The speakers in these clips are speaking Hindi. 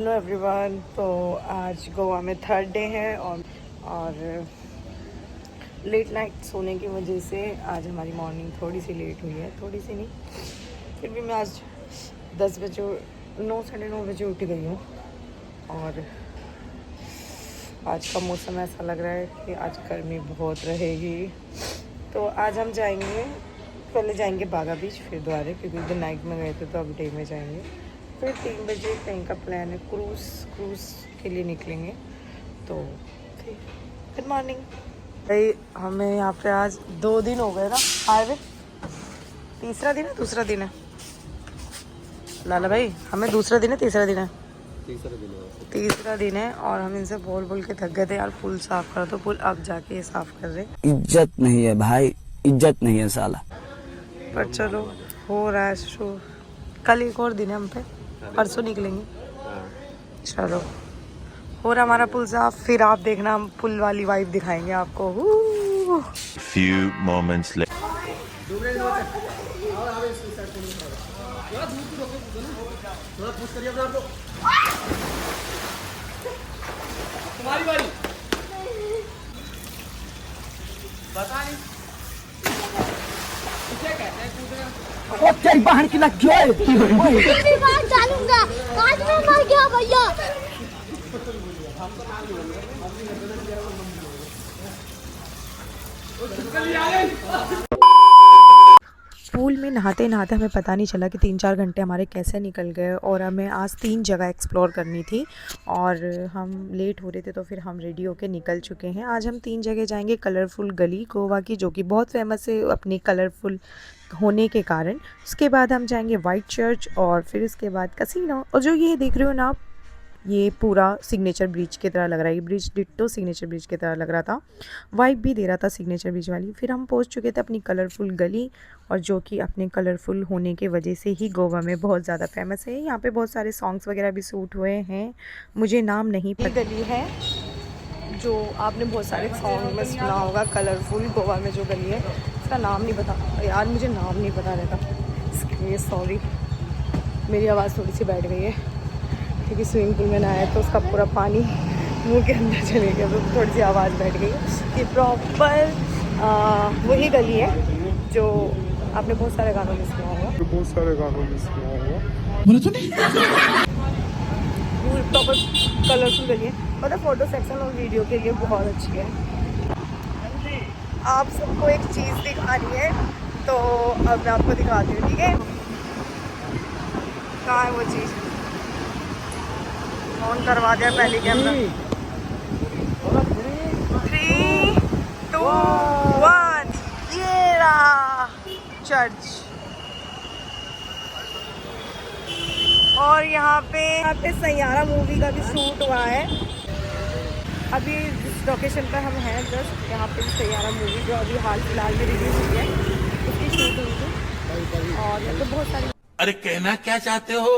हेलो एवरीवन, तो आज गोवा में थर्ड डे है और लेट नाइट सोने की वजह से आज हमारी मॉर्निंग थोड़ी सी लेट हुई है। थोड़ी सी नहीं, फिर भी मैं आज 10 बजे 9 साढ़े 9 बजे उठ गई हूँ। और आज का मौसम ऐसा लग रहा है कि आज गर्मी बहुत रहेगी। तो आज हम जाएंगे, पहले जाएंगे बागा बीच, फिर द्वारे, क्योंकि उधर नाइट में गए थे तो अब डे में जाएंगे। फिर 3 बजे कहीं का प्लान है, क्रूज़ के लिए निकलेंगे। तो गुड मॉर्निंग भाई। हमें यहाँ पे आज 2 दिन हो गए ना आए हुए। तीसरा दिन है, दूसरा दिन है लाला भाई, हमें दूसरा दिन है तीसरा दिन है तीसरा दिन है। और हम इनसे बोल के थक गए थे यार, पुल साफ करो, तो पुल अब जाके ये साफ कर रहे। इज्जत नहीं है भाई, इज्जत नहीं है साला। पर चलो हो रहा है शो। कल एक और दिन है हम पे, परसों निकलेंगे। चलो हो रहा हमारा पुल साफ, फिर आप देखना हम पुल वाली वाइब दिखाएंगे आपको। Few moments later. तुम्हारी बारी। बता नहीं इसे कहते हैं कूदना। तेरी बहन की लग गया मैं बाहर डालूंगा, आज मैं मर गया भैया। पूल में नहाते नहाते हमें पता नहीं चला कि 3-4 घंटे हमारे कैसे निकल गए। और हमें आज 3 जगह एक्सप्लोर करनी थी और हम लेट हो रहे थे, तो फिर हम रेडी होके निकल चुके हैं। आज हम 3 जगह जाएंगे। कलरफुल गली गोवा की, जो कि बहुत फेमस है अपनी कलरफुल होने के कारण। उसके बाद हम जाएंगे वाइट चर्च और फिर उसके बाद कसीनो। और जो ये देख रहे हो ना आप, ये पूरा सिग्नेचर ब्रिज की तरह लग रहा है। ये ब्रिज डिट्टो सिग्नेचर ब्रिज की तरह लग रहा था, वाइब भी दे रहा था सिग्नेचर ब्रिज वाली। फिर हम पहुंच चुके थे अपनी कलरफुल गली, और जो कि अपने कलरफुल होने के वजह से ही गोवा में बहुत ज़्यादा फेमस है। यहाँ पे बहुत सारे सॉन्ग्स वगैरह भी शूट हुए हैं, मुझे नाम नहीं पता। गली है जो आपने बहुत सारे सॉन्ग में सुना होगा, कलरफुल गोवा में जो गली है, इसका नाम नहीं पता यार, मुझे नाम नहीं पता रहता, इसके लिए सॉरी। मेरी आवाज़ थोड़ी सी बैठ गई है क्योंकि स्विमिंग पूल में नहाया तो उसका पूरा पानी मुंह के अंदर चले गया, तो थोड़ी सी आवाज़ बैठ गई। ये प्रॉपर वही गली है जो आपने बहुत सारे गानों में सुना होगा, प्रॉपर कलरफुल गली है। मतलब फ़ोटो सेक्शन और वीडियो के लिए बहुत अच्छी है। आप सबको एक चीज़ दिखानी है, तो अब मैं आपको दिखाती हूँ, ठीक है? कहाँ है वो चीज़? ऑन करवा दिया पहले कैमरा। 3, 2, 1, ये रहा चर्च। और यहाँ पे सैयारा मूवी का भी शूट हुआ है। अभी जिस लोकेशन पर हम हैं, जस्ट यहाँ पे सैयारा मूवी जो अभी हाल फिलहाल में रिलीज हुई है, उसकी शूट हुई थी। और यहाँ पे बहुत सारी, अरे कहना क्या चाहते हो?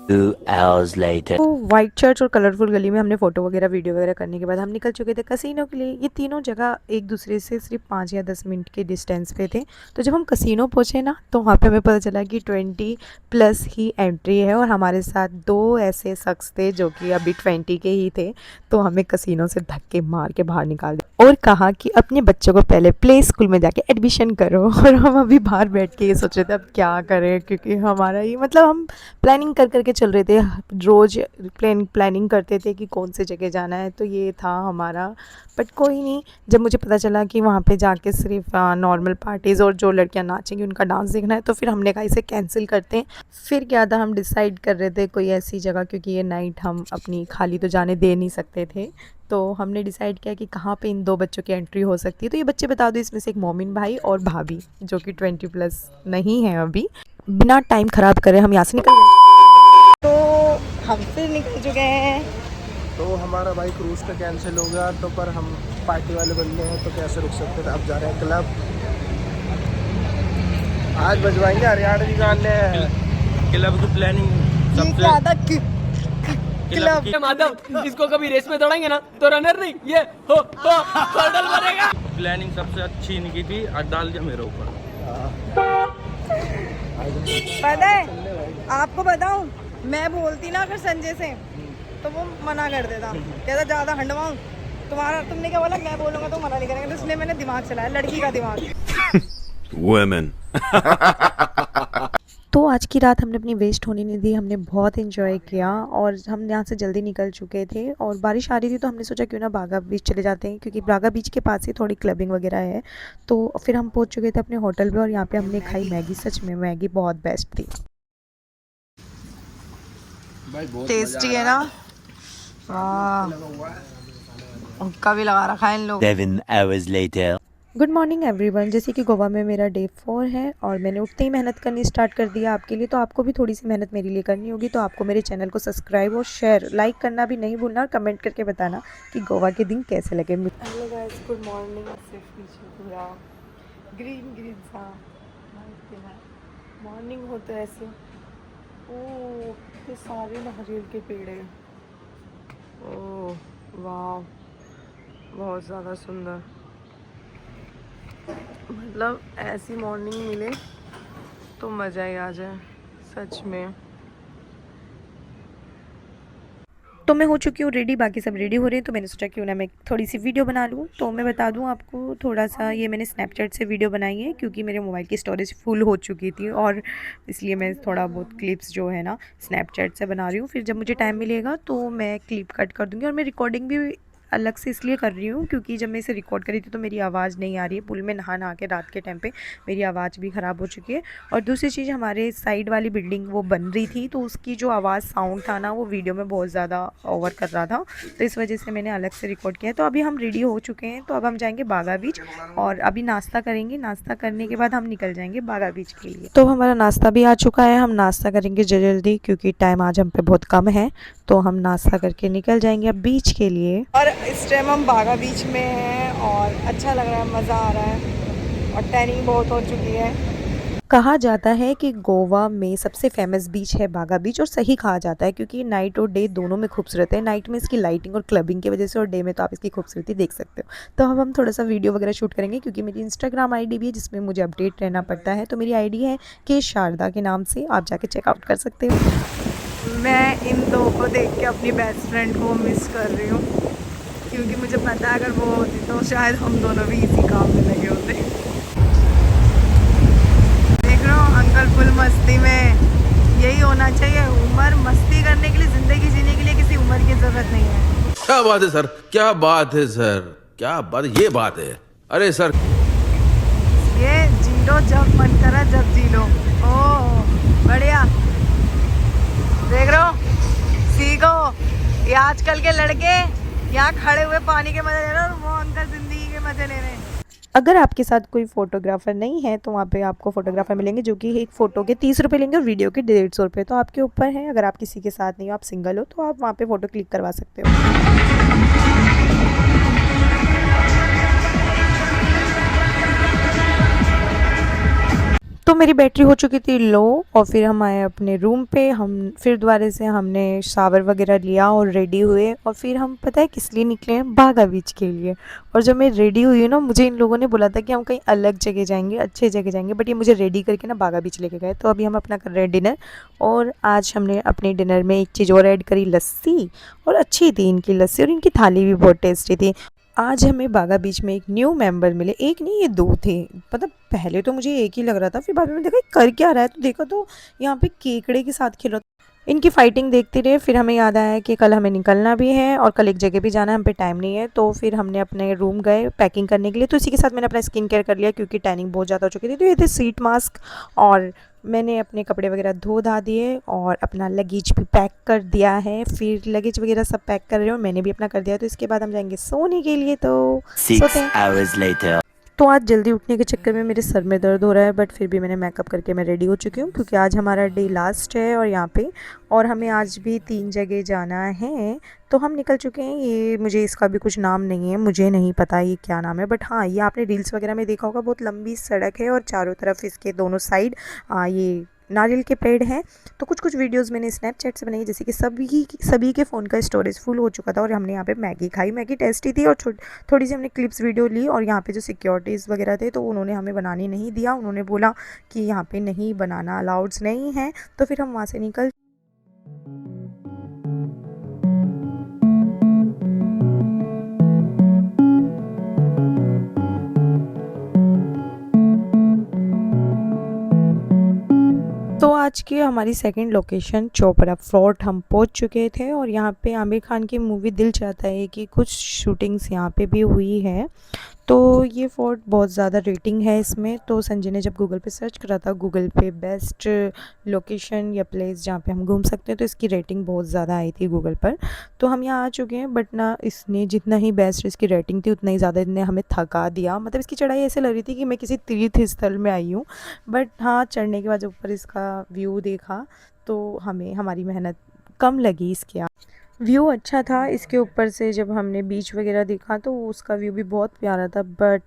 2 hours later. तो वाइट चर्च और कलरफुल गली में हमने फ़ोटो वगैरह वीडियो वगैरह करने के बाद हम निकल चुके थे कसीनो के लिए। ये तीनों जगह एक दूसरे से सिर्फ 5 या 10 मिनट के डिस्टेंस पे थे। तो जब हम कसीनो पहुँचे ना, तो वहाँ पे हमें पता चला कि 20+ ही एंट्री है, और हमारे साथ 2 ऐसे शख्स थे जो कि अभी 20 के ही थे। तो हमें कसीनो से धक्के मार के बाहर निकाल दिया और कहा कि अपने बच्चों को पहले प्ले स्कूल में जाके एडमिशन करो। और हम अभी बाहर बैठ के ये सोच रहे थे अब क्या करें, क्योंकि हमारा ये मतलब हम प्लानिंग करके चल रहे थे, रोज़ प्लानिंग करते थे कि कौन से जगह जाना है। तो ये था हमारा, बट कोई नहीं। जब मुझे पता चला कि वहाँ पे जाके सिर्फ नॉर्मल पार्टीज़ और जो लड़कियाँ नाचेंगी उनका डांस देखना है, तो फिर हमने कहा इसे कैंसिल करते हैं। फिर क्या था, हम डिसाइड कर रहे थे कोई ऐसी जगह, क्योंकि ये नाइट हम अपनी खाली तो जाने दे नहीं सकते थे। तो हमने डिसाइड किया कि कहाँ पे इन 2 बच्चों की एंट्री हो सकती है। तो ये बच्चे बता दो, इसमें से एक मोमिन भाई और भाभी जो कि 20+ नहीं है अभी। बिना टाइम ख़राब करे हम यहाँ से निकल गए। तो हम फिर निकल चुके हैं। तो हमारा भाई क्रूज का कैंसिल हो गया, तो पर हम पार्टी वाले बंदे हैं तो कैसे रुक सकते थे। अब जा रहे हैं क्लब, आज बजवाएंगे हरियाणवी गाने। क्लब की प्लानिंग सबसे क्लब माधव इसको कभी रेस में दौड़ाएंगे ना तो रनर नहीं, ये हो हर्डल बनेगा। प्लानिंग सबसे अच्छी इनकी थी और डाल दिया मेरे ऊपर। पता है आपको बताऊं, मैं बोलती ना अगर संजय से तो वो मना कर देता, कहता ज़्यादा हंडवाऊँ तुम्हारा, तुमने क्या बोला मैं बोलूँगा तो मना नहीं करेंगे, तो इसलिए मैंने दिमाग चलाया, लड़की का दिमाग। Women. तो आज की रात हमने अपनी वेस्ट होने नहीं दी, हमने बहुत एंजॉय किया और हम यहाँ से जल्दी निकल चुके थे और बारिश आ रही थी, तो हमने सोचा क्यों ना बागा बीच चले जाते हैं, क्योंकि बागा बीच के पास ही थोड़ी क्लबिंग वगैरह है। तो फिर हम पहुँच चुके थे अपने होटल पे और यहाँ पे हमने खाई मैगी। सच में मैगी बहुत बेस्ट थी, टेस्टी है ना। वाह, हुक्का भी लगा रखा है इन लोग। 7 hours later. Good morning everyone. जैसे कि गोवा में मेरा डे 4 है और मैंने उठते ही मेहनत करनी स्टार्ट कर दिया आपके लिए, तो आपको भी थोड़ी सी मेहनत मेरे लिए करनी होगी। तो आपको मेरे चैनल को सब्सक्राइब और शेयर लाइक करना भी नहीं भूलना और कमेंट करके बताना कि गोवा के दिन कैसे लगे। Hello guys, good morning. सिर्फ पीछे पूरा ग्रीन ग्रीन सा मॉर्निंग हो तो ऐसे, ओह तो सारे नारियल के पेड़ हैं। ओह वाह, बहुत ज़्यादा सुंदर। मतलब ऐसी मॉर्निंग मिले तो मज़ा ही आ जाए सच में। तो मैं हो चुकी हूँ रेडी, बाकी सब रेडी हो रहे हैं, तो मैंने सोचा क्यों ना मैं थोड़ी सी वीडियो बना लूँ। तो मैं बता दूँ आपको थोड़ा सा, ये मैंने स्नैपचैट से वीडियो बनाई है क्योंकि मेरे मोबाइल की स्टोरेज फुल हो चुकी थी और इसलिए मैं थोड़ा बहुत क्लिप्स जो है ना स्नैपचैट से बना रही हूँ। फिर जब मुझे टाइम मिलेगा तो मैं क्लिप कट कर दूँगी। और मैं रिकॉर्डिंग भी अलग से इसलिए कर रही हूँ क्योंकि जब मैं इसे रिकॉर्ड करी थी तो मेरी आवाज़ नहीं आ रही है। पुल में नहा के रात के टाइम पे मेरी आवाज़ भी ख़राब हो चुकी है। और दूसरी चीज़, हमारे साइड वाली बिल्डिंग वो बन रही थी तो उसकी जो आवाज़ साउंड था ना वो वीडियो में बहुत ज़्यादा ओवर कर रहा था, तो इस वजह से मैंने अलग से रिकॉर्ड किया है। तो अभी हम रेडी हो चुके हैं, तो अब हम जाएंगे बागा बीच और अभी नाश्ता करेंगे। नाश्ता करने के बाद हम निकल जाएंगे बागा बीच के लिए। तो हमारा नाश्ता भी आ चुका है, हम नाश्ता करेंगे जल्दी क्योंकि टाइम आज हम पे बहुत कम है। तो हम नाश्ता करके निकल जाएंगे अब बीच के लिए। और इस टाइम हम बागा बीच में हैं और अच्छा लग रहा है, मज़ा आ रहा है और टैनिंग बहुत हो चुकी है। कहा जाता है कि गोवा में सबसे फेमस बीच है बागा बीच, और सही कहा जाता है क्योंकि नाइट और डे दोनों में खूबसूरत है। नाइट में इसकी लाइटिंग और क्लबिंग की वजह से और डे में तो आप इसकी खूबसूरती देख सकते हो। तो अब हम थोड़ा सा वीडियो वगैरह शूट करेंगे क्योंकि मेरी इंस्टाग्राम आईडी भी है जिसमें मुझे अपडेट रहना पड़ता है। तो मेरी आईडी है के शारदा के नाम से, आप जाके चेकआउट कर सकते हो। मैं इन दो को देख के अपनी बेस्ट फ्रेंड को मिस कर रही हूँ क्योंकि मुझे पता है अगर वो होती तो शायद हम दोनों भी इसी काम में लगे होते। देख रहे हो अंकल फुल मस्ती में, यही होना चाहिए। उम्र मस्ती करने के लिए, ज़िंदगी जीने के लिए किसी उम्र की ज़रूरत नहीं है। क्या बात है सर, क्या बात है सर, क्या बात, ये बात है। अरे सर ये जी लो जब मन करा जब जी लो। ओह बढ़िया, देख रहे हो, सीखो। ये आजकल के लड़के यहाँ खड़े हुए पानी के मजे ले रहे हैं और वो अंकल जिंदगी के मजे ले रहे हैं। अगर आपके साथ कोई फोटोग्राफर नहीं है तो वहाँ पे आपको फोटोग्राफर मिलेंगे जो कि एक फ़ोटो के 30 रुपये लेंगे और वीडियो के 150 रुपये। तो आपके ऊपर है, अगर आप किसी के साथ नहीं हो, आप सिंगल हो, तो आप वहाँ पे फ़ोटो क्लिक करवा सकते हो। तो मेरी बैटरी हो चुकी थी लो और फिर हम आए अपने रूम पे। हम फिर दोबारा से हमने शावर वगैरह लिया और रेडी हुए और फिर हम पता है किस लिए निकले हैं, बागा बीच के लिए। और जब मैं रेडी हुई ना, मुझे इन लोगों ने बोला था कि हम कहीं अलग जगह जाएंगे, अच्छे जगह जाएंगे, बट ये मुझे रेडी करके ना बागा बीच लेके गए। तो अभी हम अपना कर रहे हैं डिनर और आज हमने अपने डिनर में एक चीज़ और ऐड करी, लस्सी। और अच्छी थी इनकी लस्सी और इनकी थाली भी बहुत टेस्टी थी। आज हमें बागा बीच में एक न्यू मेंबर मिले, एक नहीं ये 2 थे। मतलब पहले तो मुझे एक ही लग रहा था, फिर बाद में देखा कर क्या रहा है, तो देखा तो यहाँ पे केकड़े के साथ खेल रहा था। इनकी फाइटिंग देखते रहे, फिर हमें याद आया कि कल हमें निकलना भी है और कल एक जगह भी जाना है, हम पे टाइम नहीं है। तो फिर हमने अपने रूम गए पैकिंग करने के लिए। तो इसी के साथ मैंने अपना स्किन केयर कर लिया क्योंकि टैनिंग बहुत ज़्यादा हो चुकी थी। तो ये थे सीट मास्क और मैंने अपने कपड़े वगैरह धो धा दिए और अपना लगेज भी पैक कर दिया है। फिर लगेज वगैरह सब पैक कर रहे हो, मैंने भी अपना कर दिया। तो इसके बाद हम जाएंगे सोने के लिए। तो 6 hours later. तो आज जल्दी उठने के चक्कर में मेरे सर में दर्द हो रहा है, बट फिर भी मैंने मेकअप करके मैं रेडी हो चुकी हूँ क्योंकि आज हमारा डे लास्ट है और यहाँ पे और हमें आज भी 3 जगह जाना है। तो हम निकल चुके हैं। ये मुझे इसका भी कुछ नाम नहीं है, मुझे नहीं पता ये क्या नाम है, बट हाँ ये आपने रील्स वगैरह में देखा होगा। बहुत लंबी सड़क है और चारों तरफ इसके दोनों साइड ये नारियल के पेड़ हैं। तो कुछ वीडियोस मैंने स्नैपचैट से बनाई, जैसे कि सभी के फ़ोन का स्टोरेज फुल हो चुका था और हमने यहाँ पे मैगी खाई। मैगी टेस्टी थी और थोड़ी सी हमने क्लिप्स वीडियो ली। और यहाँ पे जो सिक्योरिटीज़ वगैरह थे तो उन्होंने हमें बनाने नहीं दिया, उन्होंने बोला कि यहाँ पे नहीं बनाना, अलाउड्स नहीं है। तो फिर हम वहाँ से निकल आज की हमारी सेकंड लोकेशन चोपड़ा फोर्ट हम पहुंच चुके थे और यहाँ पे आमिर खान की मूवी दिल चाहता है कि कुछ शूटिंग्स यहाँ पे भी हुई है। तो ये फोर्ट बहुत ज़्यादा रेटिंग है इसमें। तो संजय ने जब गूगल पे सर्च करा था, गूगल पे बेस्ट लोकेशन या प्लेस जहाँ पे हम घूम सकते हैं, तो इसकी रेटिंग बहुत ज़्यादा आई थी गूगल पर। तो हम यहाँ आ चुके हैं, बट ना इसने जितना ही बेस्ट इसकी रेटिंग थी उतना ही ज़्यादा इसने हमें थका दिया। मतलब इसकी चढ़ाई ऐसे लग रही थी कि मैं किसी तीर्थ स्थल में आई हूँ। बट हाँ, चढ़ने के बाद जब ऊपर इसका व्यू देखा तो हमें हमारी मेहनत कम लगी। इसके व्यू अच्छा था इसके ऊपर से। जब हमने बीच वगैरह देखा तो उसका व्यू भी बहुत प्यारा था, बट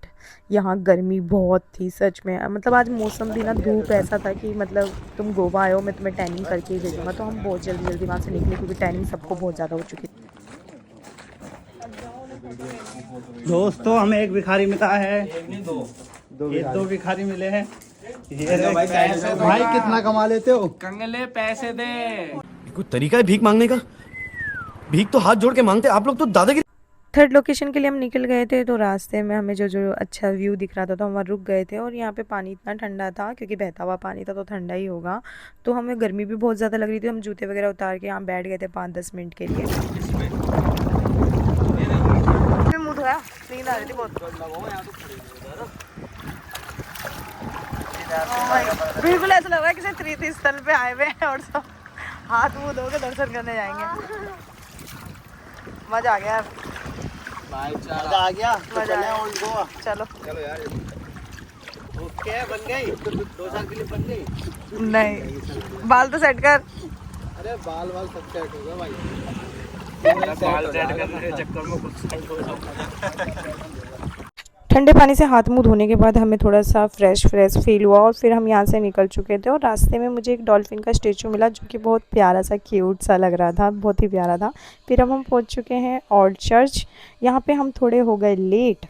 यहाँ गर्मी बहुत थी सच में। मतलब आज मौसम भी ना, धूप ऐसा था कि मतलब तुम गोवा आए हो, मैं तुम्हें टैनिंग करके ही भेजूँगा। तो हम बहुत जल्दी वहाँ से निकले क्योंकि टैनिंग सबको बहुत ज़्यादा हो चुकी थी। दोस्तों हमें एक भिखारी मिला है, दो भिखारी मिले हैं। ये भाई कितना कमा लेते हो? कंगले पैसे दे। कोई तरीका है भीख मांगने का? भीख तो हाथ जोड़ के मांगते, आप लोग तो दादागिरी। थर्ड लोकेशन के लिए हम निकल गए थे, तो रास्ते में हमें जो अच्छा व्यू दिख रहा था तो हम वहाँ रुक गए थे। और यहाँ पे पानी इतना ठंडा था, क्योंकि बहता हुआ पानी था तो ठंडा ही होगा। तो हमें गर्मी भी बहुत ज़्यादा लग रही थी। हम जूते वगैरह उतार के यहाँ बैठ गए थे 5-10 मिनट के लिए। नींद आ रही थी बहुत। बिल्कुल ऐसा लग रहा है किसी तीर्थ स्थल पे आए हुए हैं और सब हाथ मुँह धो के दर्शन करने जाएंगे। मजा आ गया यार, मजा आ गया। तो चले ओल्ड गोवा। चलो चलो यार। ओके बन गई, 2 साल के लिए बन गई। नहीं, बाल तो सेट कर। अरे बाल सब सेट होगा भाई। बाल सेट करने के चक्कर में कुछ ठंडे पानी से हाथ मुंह धोने के बाद हमें थोड़ा सा फ्रेश फील हुआ और फिर हम यहाँ से निकल चुके थे। और रास्ते में मुझे एक डॉल्फिन का स्टेचू मिला जो कि बहुत प्यारा सा, क्यूट सा लग रहा था, बहुत ही प्यारा था। फिर हम पहुँच चुके हैं ओल्ड चर्च। यहाँ पे हम थोड़े हो गए लेट,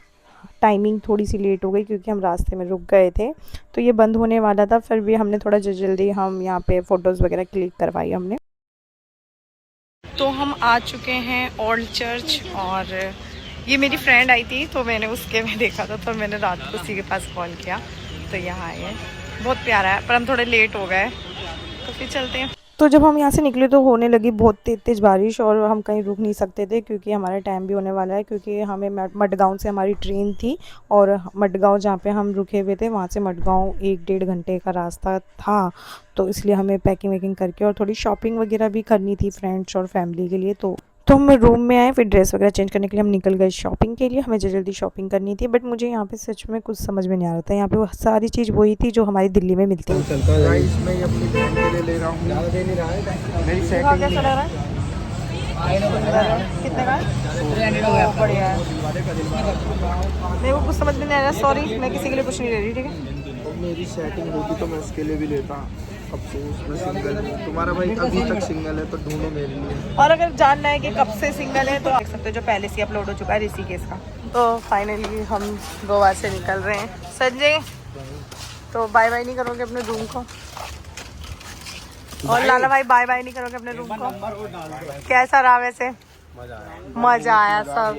टाइमिंग थोड़ी सी लेट हो गई क्योंकि हम रास्ते में रुक गए थे। तो ये बंद होने वाला था, फिर भी हमने थोड़ा जल्दी हम यहाँ पे फ़ोटोज़ वगैरह क्लिक करवाई हमने। तो हम आ चुके हैं ओल्ड चर्च और ये मेरी फ्रेंड आई थी तो मैंने उसके में देखा था, तो मैंने रात को उसी के पास कॉल किया। तो यहाँ आए हैं, बहुत प्यारा है, पर हम थोड़े लेट हो गए तो फिर चलते हैं। तो जब हम यहाँ से निकले तो होने लगी बहुत तेज़ बारिश और हम कहीं रुक नहीं सकते थे क्योंकि हमारा टाइम भी होने वाला है। क्योंकि हमें मडगांव से हमारी ट्रेन थी और मडगांव जहाँ पे हम रुके हुए थे वहाँ से मडगांव 1-1.5 घंटे का रास्ता था। तो इसलिए हमें पैकिंग वैकिंग करके और थोड़ी शॉपिंग वगैरह भी करनी थी फ्रेंड्स और फैमिली के लिए। तो हम रूम में आए, फिर ड्रेस वगैरह चेंज करने के लिए हम निकल गए शॉपिंग के लिए। हमें जल्दी शॉपिंग करनी थी, बट मुझे यहाँ पे सच में कुछ समझ में नहीं आ रहा था। यहाँ पे वो सारी चीज़ वही थी जो हमारी दिल्ली में मिलती है। गाइस मैं ये अपनी बहन के लिए ले रहा हूँ। ज़्यादा दे नहीं रहा है, मेरी सेटिंग कैसा लग रहा है? कितने का है? बढ़िया है। मेरे को कुछ समझ में नहीं आ रहा, सॉरी, मैं किसी के लिए कुछ नहीं ले रही, ठीक है? मेरी सेटिंग होती तो मैं उसके लिए भी लेता। अफसोस मैं सिंगल हूँ। तुम्हारा भाई अभी तक सिंगल है तो ढूंढो मेरे लिए। और अगर जानना है कि कब से सिंगल है तो देख सकते हो, जो पहले से अपलोड हो चुका है ऋषिकेश का। तो फाइनली हम गोवा से निकल रहे हैं। संजय, तो बाय बाय नहीं करोगे अपने रूम को? और लाला भाई बाय बाय नहीं करोगे अपने रूम को? कैसा रहा वैसे? मजा आया सब।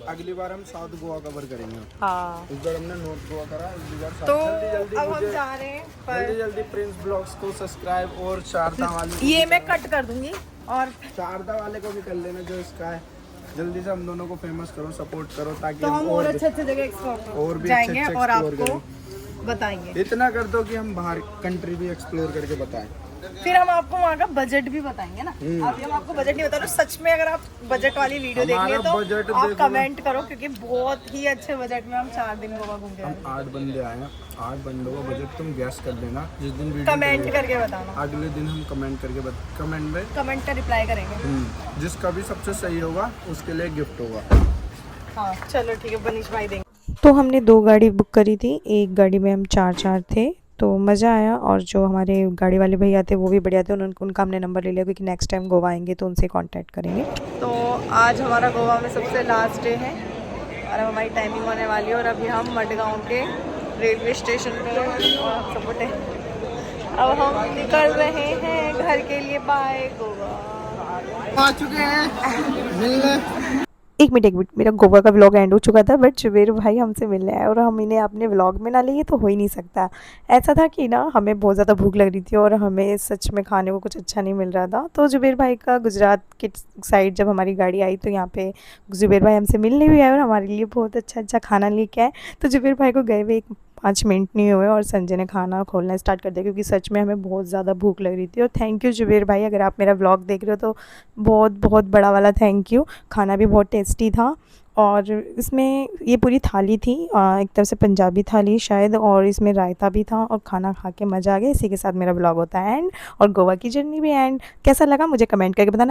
अगली बार हम साउथ गोवा कवर करेंगे। हाँ, इस बार हमने नॉर्थ गोवा करा, इस बार तो जल्दी अब हम जा रहे हैं पर जल्दी प्रिंस ब्लॉग्स को सब्सक्राइब और शारदा वाले ये मैं कट कर दूंगी और शारदा वाले को भी कर लेना जो इसका है। जल्दी से हम दोनों को फेमस करो, सपोर्ट करो ताकि तो हम और अच्छे जगह एक्सप्लोर और भी जाएंगे अच्छे और एक्सप्लोर आपको बताएंगे। इतना कर दो कि हम बाहर कंट्री भी एक्सप्लोर करके बताएं। फिर हम आपको वहाँ का बजट भी बताएंगे ना। अभी हम आपको बजट नहीं बता रहे। सच में अगर आप बजट वाली वीडियो देखिए तो आप कमेंट करो, क्योंकि बहुत ही अच्छे बजट में हम 4 दिन गोवा घूम के आए। 8 बंदे आए हैं, 8 बंदों का बजट तुम गैस कर देना जिस दिन वीडियो कमेंट करके बताना। अगले दिन हम कमेंट करके कमेंट का रिप्लाई करेंगे। जिसका भी सबसे सही होगा उसके लिए गिफ्ट होगा। हाँ चलो ठीक है, बनीश भाई देंगे। तो हमने 2 गाड़ी बुक करी थी, एक गाड़ी में हम 4 थे। तो मज़ा आया और जो हमारे गाड़ी वाले भैया थे वो भी बढ़िया थे। उनका हमने नंबर ले लिया क्योंकि नेक्स्ट टाइम गोवा आएंगे तो उनसे कांटेक्ट करेंगे। तो आज हमारा गोवा में सबसे लास्ट डे है और अब हमारी टाइमिंग होने वाली है। और अभी हम मडगांव के रेलवे स्टेशन पे हैं और हम सब बटे अब हम निकल रहे हैं घर के लिए। बाय गोवा। आ चुके हैं मिलने। एक मिनट मेरा गोवा का व्लॉग एंड हो चुका था, बट जुबेर भाई हमसे मिलने आए और हम इन्हें अपने व्लॉग में ना लिए तो हो ही नहीं सकता। ऐसा था कि ना हमें बहुत ज़्यादा भूख लग रही थी और हमें सच में खाने को कुछ अच्छा नहीं मिल रहा था। तो जुबेर भाई का गुजरात के साइड जब हमारी गाड़ी आई तो यहाँ पे जुबेर भाई हमसे मिलने भी आए और हमारे लिए बहुत अच्छा खाना लेके आए। तो जुबेर भाई को गए हुए 5 मिनट नहीं हुए और संजय ने खाना खोलना स्टार्ट कर दिया, क्योंकि सच में हमें बहुत ज़्यादा भूख लग रही थी। और थैंक यू जुबेर भाई, अगर आप मेरा व्लॉग देख रहे हो तो बहुत बहुत बड़ा वाला थैंक यू। खाना भी बहुत टेस्टी था और इसमें ये पूरी थाली थी, एक तरफ से पंजाबी थाली शायद, और इसमें रायता भी था और खाना खा के मज़ा आ गया। इसी के साथ मेरा व्लॉग होता है एंड और गोवा की जर्नी भी एंड। कैसा लगा मुझे कमेंट करके बताना।